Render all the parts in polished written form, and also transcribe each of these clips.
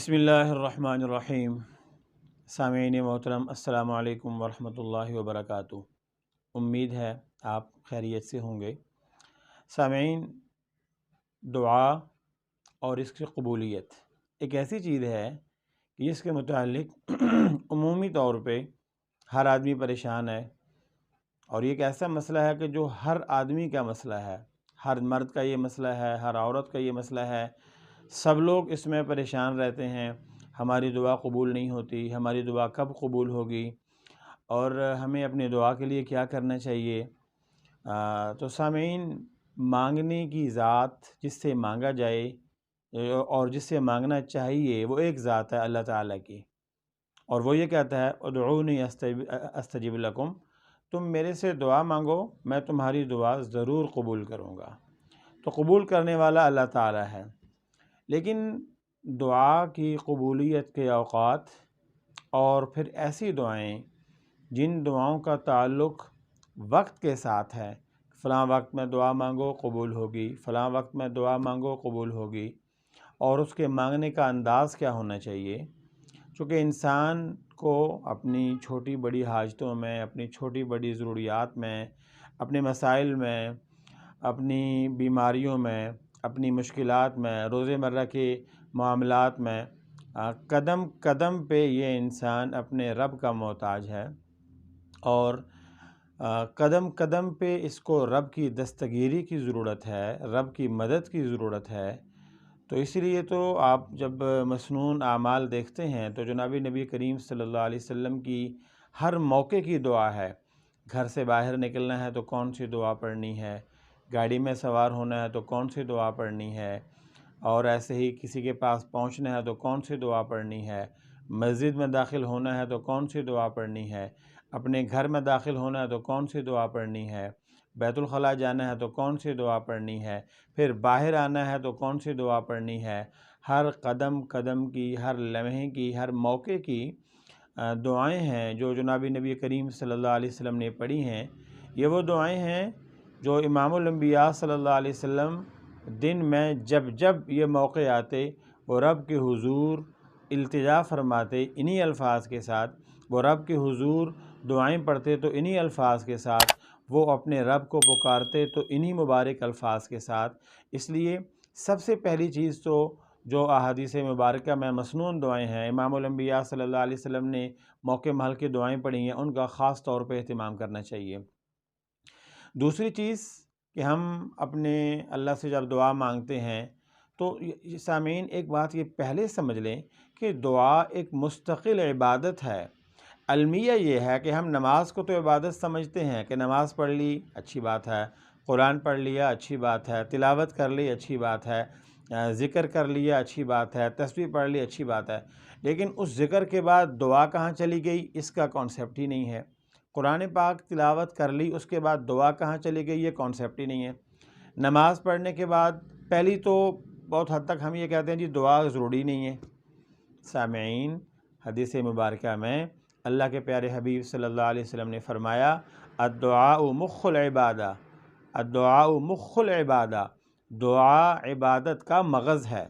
بسم اللہ الرحمن الرحیم۔ سامعین محترم، السلام علیکم ورحمۃ اللہ وبرکاتہ۔ امید ہے آپ خیریت سے ہوں گے۔ سامعین، دعا اور اس کی قبولیت ایک ایسی چیز ہے کہ جس کے متعلق عمومی طور پہ ہر آدمی پریشان ہے، اور یہ ایک ایسا مسئلہ ہے کہ جو ہر آدمی کا مسئلہ ہے، ہر مرد کا یہ مسئلہ ہے، ہر عورت کا یہ مسئلہ ہے۔ سب لوگ اس میں پریشان رہتے ہیں، ہماری دعا قبول نہیں ہوتی، ہماری دعا کب قبول ہوگی، اور ہمیں اپنی دعا کے لیے کیا کرنا چاہیے۔ تو سامعین، مانگنے کی ذات جس سے مانگا جائے اور جس سے مانگنا چاہیے وہ ایک ذات ہے اللہ تعالیٰ کی، اور وہ یہ کہتا ہے ادعونی استجب لکم، تم میرے سے دعا مانگو، میں تمہاری دعا ضرور قبول کروں گا۔ تو قبول کرنے والا اللہ تعالیٰ ہے، لیکن دعا کی قبولیت کے اوقات اور پھر ایسی دعائیں جن دعاؤں کا تعلق وقت کے ساتھ ہے، فلاں وقت میں دعا مانگو قبول ہوگی، فلاں وقت میں دعا مانگو قبول ہوگی، اور اس کے مانگنے کا انداز کیا ہونا چاہیے۔ چونکہ انسان کو اپنی چھوٹی بڑی حاجتوں میں، اپنی چھوٹی بڑی ضروریات میں، اپنے مسائل میں، اپنی بیماریوں میں، اپنی مشکلات میں، روزمرہ کے معاملات میں قدم قدم پہ یہ انسان اپنے رب کا محتاج ہے، اور قدم قدم پہ اس کو رب کی دستگیری کی ضرورت ہے، رب کی مدد کی ضرورت ہے۔ تو اس لیے تو آپ جب مسنون اعمال دیکھتے ہیں تو جناب نبی کریم صلی اللہ علیہ وسلم کی ہر موقع کی دعا ہے۔ گھر سے باہر نکلنا ہے تو کون سی دعا پڑھنی ہے، گاڑی میں سوار ہونا ہے تو کون سی دعا پڑھنی ہے، اور ایسے ہی کسی کے پاس پہنچنا ہے تو کون سی دعا پڑھنی ہے، مسجد میں داخل ہونا ہے تو کون سی دعا پڑھنی ہے، اپنے گھر میں داخل ہونا ہے تو کون سی دعا پڑھنی ہے، بیت الخلاء جانا ہے تو کون سی دعا پڑھنی ہے، پھر باہر آنا ہے تو کون سی دعا پڑھنی ہے۔ ہر قدم قدم کی، ہر لمحے کی، ہر موقع کی دعائیں ہیں جو جناب نبی کریم صلی اللہ علیہ وسلم نے پڑھی ہیں۔ یہ وہ دعائیں ہیں جو امام الانبیاء صلی اللہ علیہ وسلم دن میں جب جب یہ موقع آتے وہ رب کے حضور التجا فرماتے انہی الفاظ کے ساتھ، وہ رب کے حضور دعائیں پڑھتے تو انہی الفاظ کے ساتھ، وہ اپنے رب کو پکارتے تو انہی مبارک الفاظ کے ساتھ۔ اس لیے سب سے پہلی چیز تو جو احادیث مبارکہ میں مسنون دعائیں ہیں، امام الانبیاء صلی اللہ علیہ وسلم نے موقع محل کی دعائیں پڑھی ہیں، ان کا خاص طور پہ اہتمام کرنا چاہیے۔ دوسری چیز کہ ہم اپنے اللہ سے جب دعا مانگتے ہیں تو سامعین ایک بات یہ پہلے سمجھ لیں کہ دعا ایک مستقل عبادت ہے۔ المیہ یہ ہے کہ ہم نماز کو تو عبادت سمجھتے ہیں کہ نماز پڑھ لی اچھی بات ہے، قرآن پڑھ لیا اچھی بات ہے، تلاوت کر لی اچھی بات ہے، ذکر کر لیا اچھی بات ہے، تسبیح پڑھ لی اچھی بات ہے، لیکن اس ذکر کے بعد دعا کہاں چلی گئی اس کا کانسیپٹ ہی نہیں ہے۔ قرآن پاک تلاوت کر لی، اس کے بعد دعا کہاں چلی گئی یہ کانسیپٹ ہی نہیں ہے۔ نماز پڑھنے کے بعد پہلی تو بہت حد تک ہم یہ کہتے ہیں جی دعا ضروری نہیں ہے۔ سامعین، حدیث مبارکہ میں اللہ کے پیارے حبیب صلی اللہ علیہ وسلم نے فرمایا الدعاء مخ العبادہ، الدعاء مخ العبادہ، دعا عبادت کا مغز ہے۔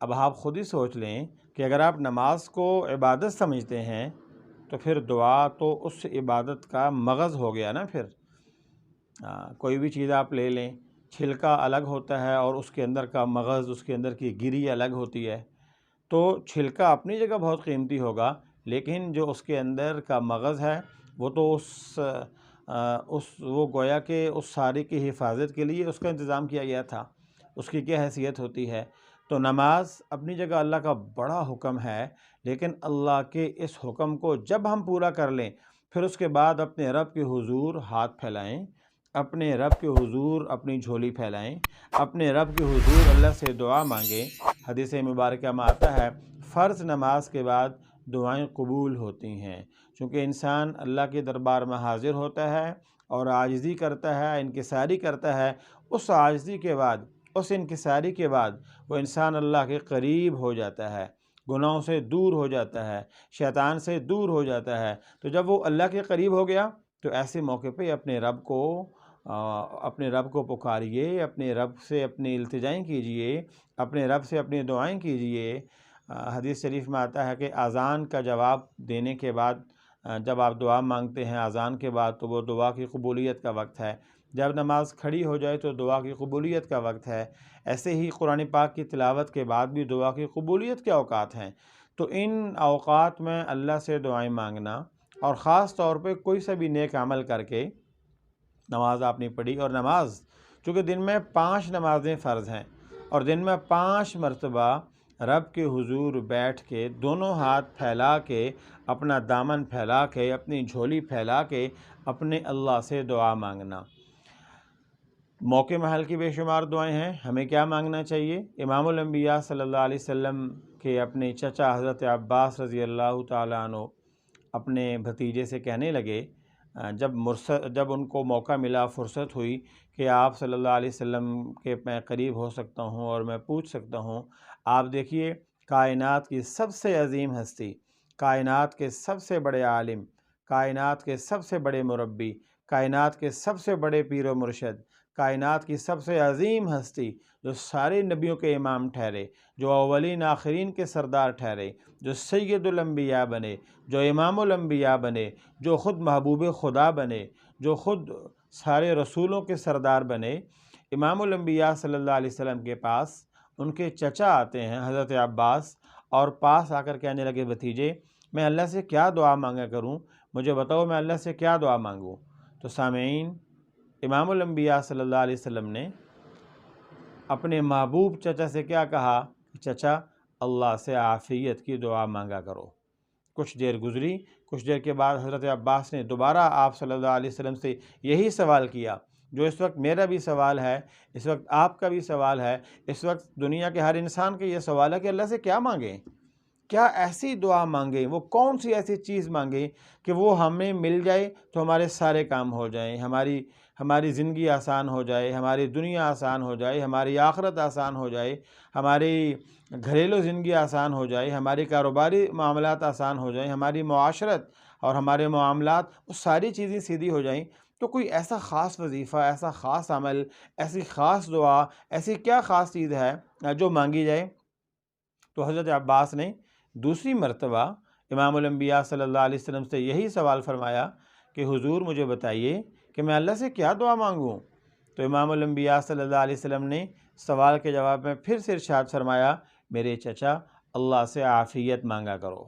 اب آپ خود ہی سوچ لیں کہ اگر آپ نماز کو عبادت سمجھتے ہیں تو پھر دعا تو اس عبادت کا مغز ہو گیا نا۔ پھر کوئی بھی چیز آپ لے لیں، چھلکا الگ ہوتا ہے اور اس کے اندر کا مغز، اس کے اندر کی گری الگ ہوتی ہے۔ تو چھلکا اپنی جگہ بہت قیمتی ہوگا، لیکن جو اس کے اندر کا مغز ہے وہ تو وہ گویا کہ اس ساری کی حفاظت کے لیے اس کا انتظام کیا گیا تھا، اس کی کیا حیثیت ہوتی ہے۔ تو نماز اپنی جگہ اللہ کا بڑا حکم ہے، لیکن اللہ کے اس حکم کو جب ہم پورا کر لیں پھر اس کے بعد اپنے رب کے حضور ہاتھ پھیلائیں، اپنے رب کے حضور اپنی جھولی پھیلائیں، اپنے رب کے حضور اللہ سے دعا مانگیں۔ حدیث مبارکہ میں آتا ہے فرض نماز کے بعد دعائیں قبول ہوتی ہیں، چونکہ انسان اللہ کے دربار میں حاضر ہوتا ہے اور عاجزی کرتا ہے، انکساری کرتا ہے۔ اس عاجزی کے بعد، اس انکساری کے بعد وہ انسان اللہ کے قریب ہو جاتا ہے، گناہوں سے دور ہو جاتا ہے، شیطان سے دور ہو جاتا ہے۔ تو جب وہ اللہ کے قریب ہو گیا تو ایسے موقع پہ اپنے رب کو پکاریے، اپنے رب سے اپنی التجائیں کیجئے، اپنے رب سے اپنی دعائیں کیجئے، حدیث شریف میں آتا ہے کہ اذان کا جواب دینے کے بعد جب آپ دعا مانگتے ہیں اذان کے بعد تو وہ دعا کی قبولیت کا وقت ہے، جب نماز کھڑی ہو جائے تو دعا کی قبولیت کا وقت ہے، ایسے ہی قرآن پاک کی تلاوت کے بعد بھی دعا کی قبولیت کے اوقات ہیں۔ تو ان اوقات میں اللہ سے دعائیں مانگنا، اور خاص طور پہ کوئی سا بھی نیک عمل کر کے نماز آپ نے پڑھی، اور نماز چونکہ دن میں 5 نمازیں فرض ہیں اور دن میں 5 مرتبہ رب کے حضور بیٹھ کے دونوں ہاتھ پھیلا کے، اپنا دامن پھیلا کے، اپنی جھولی پھیلا کے اپنے اللہ سے دعا مانگنا۔ موقع محل کی بے شمار دعائیں ہیں، ہمیں کیا مانگنا چاہیے؟ امام الانبیاء صلی اللہ علیہ وسلم کے اپنے چچا حضرت عباس رضی اللہ تعالیٰ عنہ اپنے بھتیجے سے کہنے لگے، جب ان کو موقع ملا، فرصت ہوئی کہ آپ صلی اللہ علیہ وسلم کے میں قریب ہو سکتا ہوں اور میں پوچھ سکتا ہوں، آپ دیکھیے کائنات کی سب سے عظیم ہستی، کائنات کے سب سے بڑے عالم، کائنات کے سب سے بڑے مربی، کائنات کے سب سے بڑے پیر و مرشد، کائنات کی سب سے عظیم ہستی جو سارے نبیوں کے امام ٹھہرے، جو اولین آخرین کے سردار ٹھہرے، جو سید الانبیاء بنے، جو امام الانبیاء بنے، جو خود محبوب خدا بنے، جو خود سارے رسولوں کے سردار بنے، امام الانبیاء صلی اللہ علیہ وسلم کے پاس ان کے چچا آتے ہیں حضرت عباس، اور پاس آ کر کہنے لگے، بھتیجے میں اللہ سے کیا دعا مانگا کروں، مجھے بتاؤ میں اللہ سے کیا دعا مانگوں؟ تو سامعین، امام الانبیاء صلی اللہ علیہ وسلم نے اپنے محبوب چچا سے کیا کہا کہ چچا اللہ سے عافیت کی دعا مانگا کرو۔ کچھ دیر گزری، کچھ دیر کے بعد حضرت عباس نے دوبارہ آپ صلی اللہ علیہ وسلم سے یہی سوال کیا جو اس وقت میرا بھی سوال ہے، اس وقت آپ کا بھی سوال ہے، اس وقت دنیا کے ہر انسان کا یہ سوال ہے کہ اللہ سے کیا مانگیں، کیا ایسی دعا مانگیں، وہ کون سی ایسی چیز مانگیں کہ وہ ہمیں مل جائے تو ہمارے سارے کام ہو جائیں، ہماری زندگی آسان ہو جائے، ہماری دنیا آسان ہو جائے، ہماری آخرت آسان ہو جائے، ہماری گھریلو زندگی آسان ہو جائے، ہماری کاروباری معاملات آسان ہو جائیں، ہماری معاشرت اور ہمارے معاملات وہ ساری چیزیں سیدھی ہو جائیں۔ تو کوئی ایسا خاص وظیفہ، ایسا خاص عمل، ایسی خاص دعا، ایسی کیا خاص چیز ہے جو مانگی جائے؟ تو حضرت عباس نے دوسری مرتبہ امام الانبیاء صلی اللہ علیہ وسلم سے یہی سوال فرمایا کہ حضور مجھے بتائیے کہ میں اللہ سے کیا دعا مانگوں؟ تو امام الانبیاء صلی اللہ علیہ وسلم نے سوال کے جواب میں پھر سے ارشاد فرمایا، میرے چچا اللہ سے عافیت مانگا کرو۔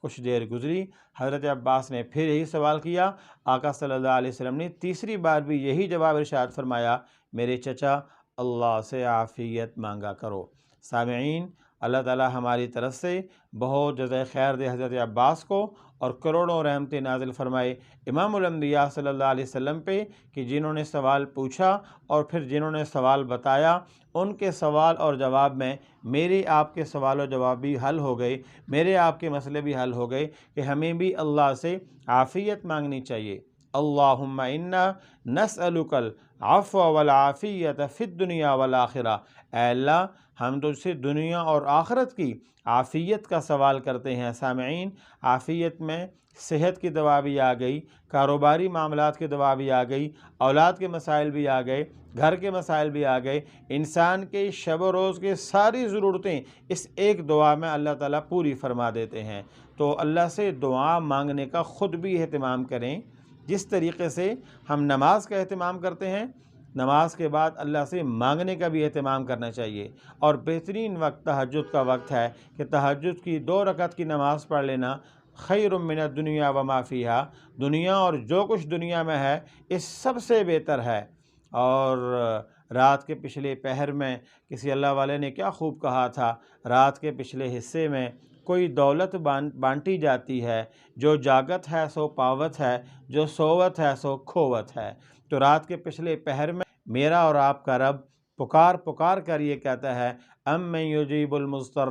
کچھ دیر گزری، حضرت عباس نے پھر یہی سوال کیا، آقا صلی اللہ علیہ وسلم نے تیسری بار بھی یہی جواب ارشاد فرمایا، میرے چچا اللہ سے عافیت مانگا کرو۔ سامعین، اللہ تعالی ہماری طرف سے بہت جزائے خیر دے حضرت عباس کو، اور کروڑوں رحمتیں نازل فرمائے امام الانبیاء صلی اللہ علیہ وسلم پہ کہ جنہوں نے سوال پوچھا اور پھر جنہوں نے سوال بتایا، ان کے سوال اور جواب میں میرے آپ کے سوال و جواب بھی حل ہو گئے، میرے آپ کے مسئلے بھی حل ہو گئے کہ ہمیں بھی اللہ سے عافیت مانگنی چاہیے۔ اللہم انا نسألک العفو والعافیت فی الدنیا والآخرہ، اے اللہ ہم تجھ سے دنیا اور آخرت کی عافیت کا سوال کرتے ہیں۔ سامعین، عافیت میں صحت کی دعا بھی آ گئی، کاروباری معاملات کی دعا بھی آ گئی، اولاد کے مسائل بھی آ گئے، گھر کے مسائل بھی آ گئے، انسان کے شب و روز کے ساری ضرورتیں اس ایک دعا میں اللہ تعالیٰ پوری فرما دیتے ہیں۔ تو اللہ سے دعا مانگنے کا خود بھی اہتمام کریں، جس طریقے سے ہم نماز کا اہتمام کرتے ہیں، نماز کے بعد اللہ سے مانگنے کا بھی اہتمام کرنا چاہیے۔ اور بہترین وقت تہجد کا وقت ہے کہ تہجد کی 2 رکعت کی نماز پڑھ لینا خیر من الدنیا وما فیہا، دنیا اور جو کچھ دنیا میں ہے اس سب سے بہتر ہے۔ اور رات کے پچھلے پہر میں کسی اللہ والے نے کیا خوب کہا تھا، رات کے پچھلے حصے میں کوئی دولت بانٹی جاتی ہے، جو جاگت ہے سو پاوت ہے، جو سووت ہے سو کھووت ہے۔ تو رات کے پچھلے پہر میں میرا اور آپ کا رب پکار کر یہ کہتا ہے، امن یجیب المضطر،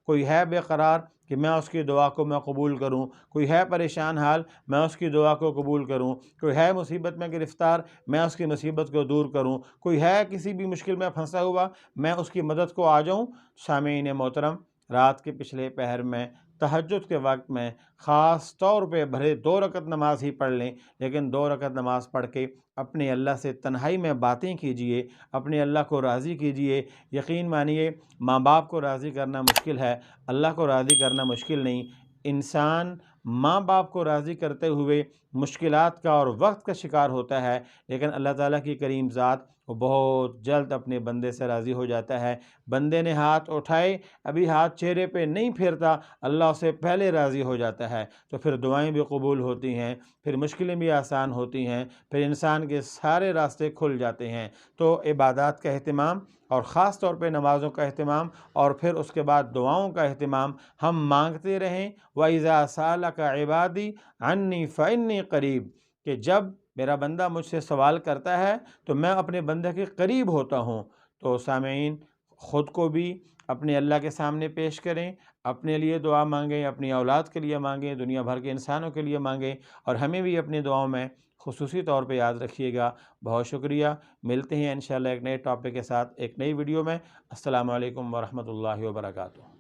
کوئی ہے بے قرار کہ میں اس کی دعا کو میں قبول کروں، کوئی ہے پریشان حال میں اس کی دعا کو قبول کروں، کوئی ہے مصیبت میں گرفتار میں اس کی مصیبت کو دور کروں، کوئی ہے کسی بھی مشکل میں پھنسا ہوا میں اس کی مدد کو آ جاؤں۔ سامعین محترم، رات کے پچھلے پہر میں تہجد کے وقت میں خاص طور پہ بھلے 2 رکعت نماز ہی پڑھ لیں، لیکن 2 رکعت نماز پڑھ کے اپنے اللہ سے تنہائی میں باتیں کیجئے، اپنے اللہ کو راضی کیجئے۔ یقین مانیے ماں باپ کو راضی کرنا مشکل ہے، اللہ کو راضی کرنا مشکل نہیں۔ انسان ماں باپ کو راضی کرتے ہوئے مشکلات کا اور وقت کا شکار ہوتا ہے، لیکن اللہ تعالیٰ کی کریم ذات وہ بہت جلد اپنے بندے سے راضی ہو جاتا ہے۔ بندے نے ہاتھ اٹھائے، ابھی ہاتھ چہرے پہ نہیں پھیرتا، اللہ اسے پہلے راضی ہو جاتا ہے، تو پھر دعائیں بھی قبول ہوتی ہیں، پھر مشکلیں بھی آسان ہوتی ہیں، پھر انسان کے سارے راستے کھل جاتے ہیں۔ تو عبادات کا اہتمام اور خاص طور پہ نمازوں کا اہتمام اور پھر اس کے بعد دعاؤں کا اہتمام ہم مانگتے رہیں۔ وَإِذَا سَأَلَكَ عِبَادِي عَنِّي فَإِنِّي قَرِيبٌ، کہ جب میرا بندہ مجھ سے سوال کرتا ہے تو میں اپنے بندے کے قریب ہوتا ہوں۔ تو سامعین، خود کو بھی اپنے اللہ کے سامنے پیش کریں، اپنے لیے دعا مانگیں، اپنی اولاد کے لیے مانگیں، دنیا بھر کے انسانوں کے لیے مانگیں، اور ہمیں بھی اپنی دعاؤں میں خصوصی طور پہ یاد رکھیے گا۔ بہت شکریہ، ملتے ہیں انشاءاللہ ایک نئے ٹاپک کے ساتھ ایک نئی ویڈیو میں۔ السلام علیکم ورحمۃ اللہ وبرکاتہ۔